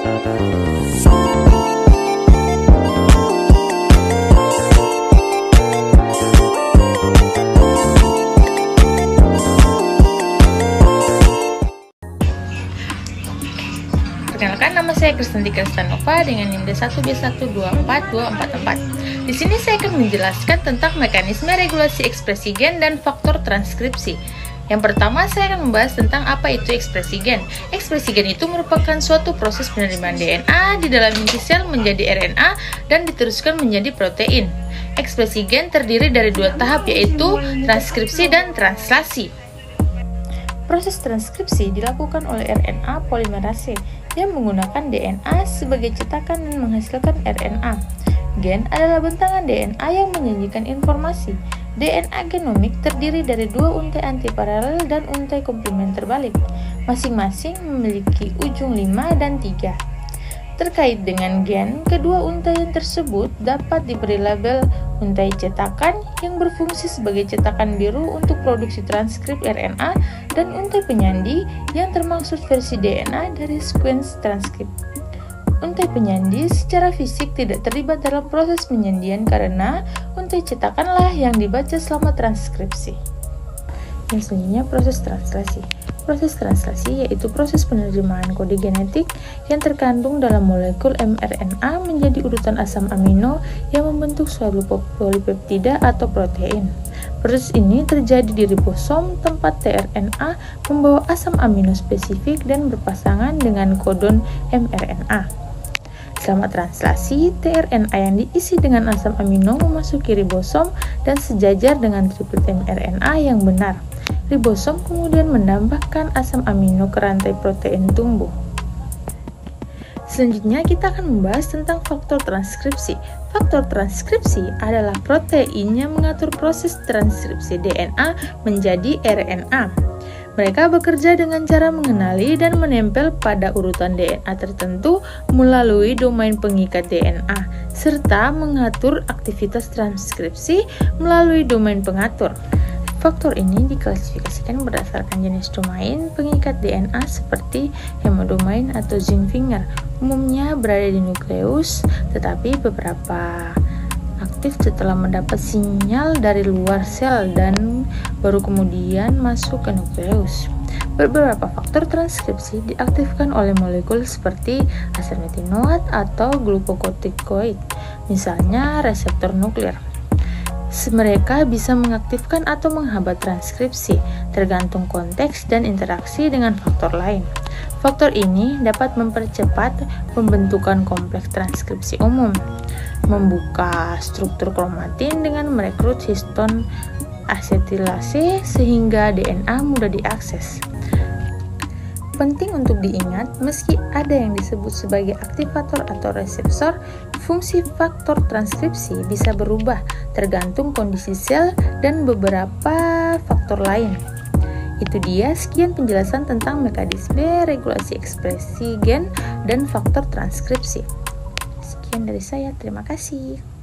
Perkenalkan, nama saya Kristanti Kristanova dengan NIM D1B1242244. Di sini saya akan menjelaskan tentang mekanisme regulasi ekspresi gen dan faktor transkripsi. Yang pertama, saya akan membahas tentang apa itu ekspresi gen. Ekspresi gen itu merupakan suatu proses penerimaan DNA di dalam inti sel menjadi RNA dan diteruskan menjadi protein. Ekspresi gen terdiri dari dua tahap, yaitu transkripsi dan translasi. Proses transkripsi dilakukan oleh RNA polimerase yang menggunakan DNA sebagai cetakan dan menghasilkan RNA. Gen adalah bentangan DNA yang menyajikan informasi. DNA genomik terdiri dari dua untai antiparalel dan untai komplement terbalik. Masing-masing memiliki ujung 5 dan 3. Terkait dengan gen, kedua untaian tersebut dapat diberi label untai cetakan yang berfungsi sebagai cetakan biru untuk produksi transkrip RNA dan untai penyandi yang termaksud versi DNA dari sekuens transkrip. Untai penyandi secara fisik tidak terlibat dalam proses penyandian karena untai cetakanlah yang dibaca selama transkripsi. Yang selanjutnya, proses translasi. Proses translasi yaitu proses penerimaan kode genetik yang terkandung dalam molekul mRNA menjadi urutan asam amino yang membentuk suatu polipeptida atau protein. Proses ini terjadi di ribosom tempat tRNA membawa asam amino spesifik dan berpasangan dengan kodon mRNA. Selama translasi, tRNA yang diisi dengan asam amino memasuki ribosom dan sejajar dengan triplet mRNA yang benar. Ribosom kemudian menambahkan asam amino ke rantai protein tumbuh. Selanjutnya kita akan membahas tentang faktor transkripsi. Faktor transkripsi adalah protein yang mengatur proses transkripsi DNA menjadi RNA. Mereka bekerja dengan cara mengenali dan menempel pada urutan DNA tertentu melalui domain pengikat DNA, serta mengatur aktivitas transkripsi melalui domain pengatur. Faktor ini diklasifikasikan berdasarkan jenis domain pengikat DNA seperti hemodomain atau zinc finger. Umumnya berada di nukleus, tetapi beberapa aktif setelah mendapat sinyal dari luar sel dan baru kemudian masuk ke nukleus. Beberapa faktor transkripsi diaktifkan oleh molekul seperti asam metinoat atau glukokortikoid, misalnya reseptor nuklir. Mereka bisa mengaktifkan atau menghambat transkripsi, tergantung konteks dan interaksi dengan faktor lain. Faktor ini dapat mempercepat pembentukan kompleks transkripsi umum, membuka struktur kromatin dengan merekrut histon asetilase sehingga DNA mudah diakses. Penting untuk diingat, meski ada yang disebut sebagai aktivator atau reseptor, fungsi faktor transkripsi bisa berubah tergantung kondisi sel dan beberapa faktor lain. Itu dia sekian penjelasan tentang mekanisme regulasi ekspresi gen dan faktor transkripsi. Sekian dari saya, terima kasih.